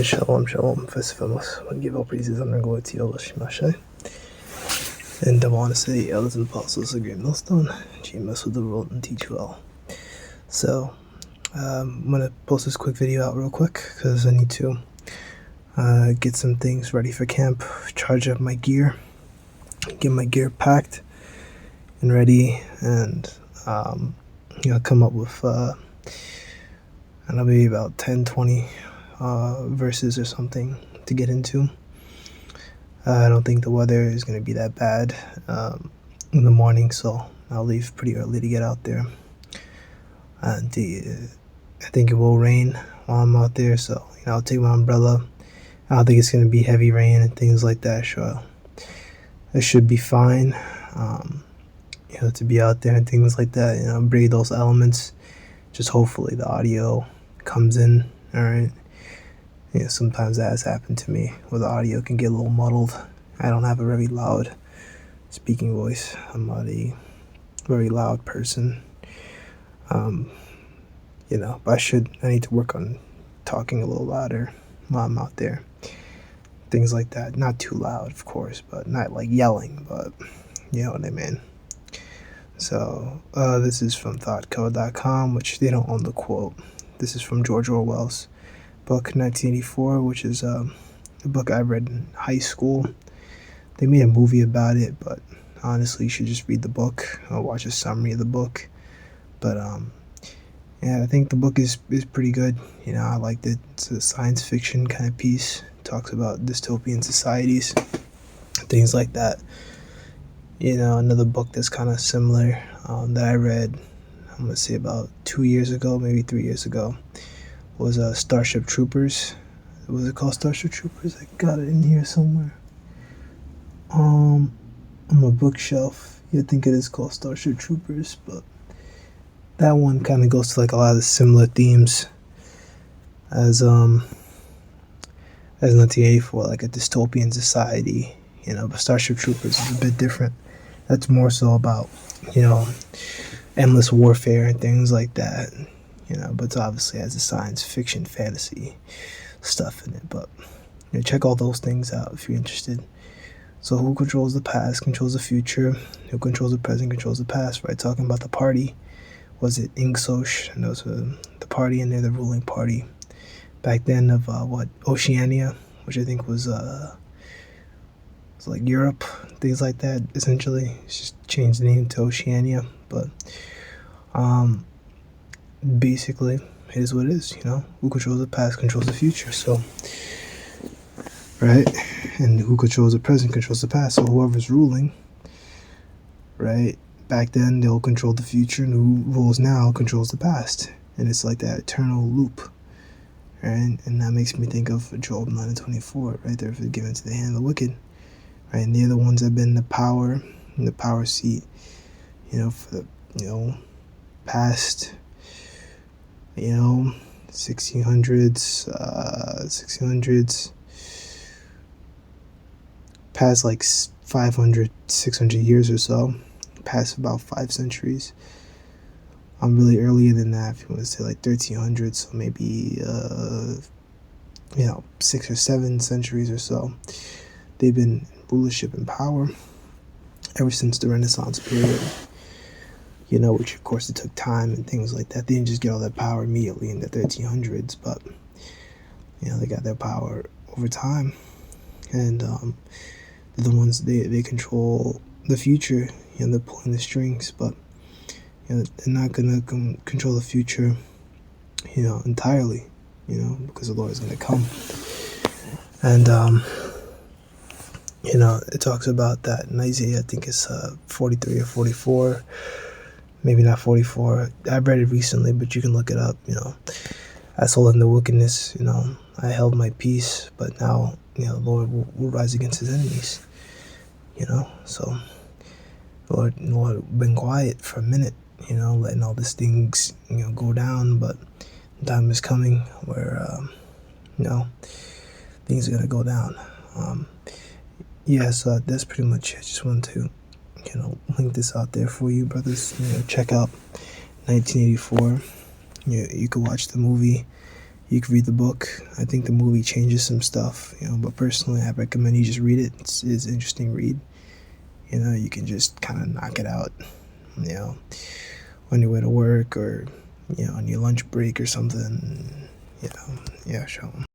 Shalom, shalom, festivamos. Give all praises and glory to Yahweh Shemashai. And I want to say, elders and apostles, a great millstone. Jesus with the world and teach well. So, I'm going to post this quick video out real quick because I need to get some things ready for camp, charge up my gear, get my gear packed and ready, and come up with maybe about 10, 20 verses or something to get into. I don't think the weather is going to be that bad in the morning, so I'll leave pretty early to get out there. And I think it will rain while I'm out there, so I'll take my umbrella. I don't think it's going to be heavy rain and things like that, so it should be fine. To be out there and things like that, breathe those elements. Just hopefully the audio comes in, all right? Sometimes that has happened to me where the audio can get a little muddled. I don't have a very loud speaking voice. I'm not a very loud person. But I need to work on talking a little louder while I'm out there. Things like that. Not too loud, of course, but not like yelling, but you know what I mean. So, this is from thoughtcode.com, which they don't own the quote. This is from George Orwell's book 1984, which is a book I read in high school. They made a movie about it, but honestly you should just read the book or watch a summary of the book. But I think the book is pretty good. I liked it. It's a science fiction kind of piece. It talks about dystopian societies, things like that. Another book that's kind of similar that I read, I'm gonna say about 2 years ago, maybe 3 years ago, was Starship Troopers. Was it called Starship Troopers? I got it in here somewhere. On my bookshelf. You'd think it is called Starship Troopers, but that one kind of goes to like a lot of the similar themes as 1984, like a dystopian society. But Starship Troopers is a bit different. That's more so about endless warfare and things like that. But it's obviously has a science fiction fantasy stuff in it. But check all those things out if you're interested. So who controls the past controls the future. Who controls the present controls the past, right? Talking about the party. Was it Ingsosh? And those were the party, and they're the ruling party back then of Oceania, which I think was like Europe, things like that. Essentially, it's just changed the name to Oceania, but basically it is what it is. Who controls the past controls the future. So, right, and who controls the present controls the past. So whoever's ruling, right, back then they'll control the future, and who rules now controls the past. And it's like that eternal loop, right? And that makes me think of Job 9:24, right? They're given to the hand of the wicked, right? And they're the ones that have been in the power seat, for the past 1600s, past like 500, 600 years or so, past about 5 centuries. I'm really earlier than that, if you want to say like 1300s, so maybe 6 or 7 centuries or so. They've been in rulership and power ever since the Renaissance period. Which of course it took time and things like that. They didn't just get all that power immediately in the 1300s, but they got their power over time, and they're the ones they control the future. They're pulling the strings, but they're not gonna control the future, entirely, because the Lord is gonna come, and it talks about that in Isaiah. I think it's 43 or 44. Maybe not 44. I read it recently, but you can look it up. I sold in the wickedness. I held my peace, but now the Lord will rise against his enemies. So Lord been quiet for a minute. Letting all these things go down, but time is coming where things are gonna go down. So that's pretty much it. I just wanted to link this out there for you, brothers. Check out 1984. You could watch the movie. You can read the book. I think the movie changes some stuff, but personally, I recommend you just read it. It's an interesting read. You can just kind of knock it out, you know, on your way to work or, on your lunch break or something. Yeah, show 'em.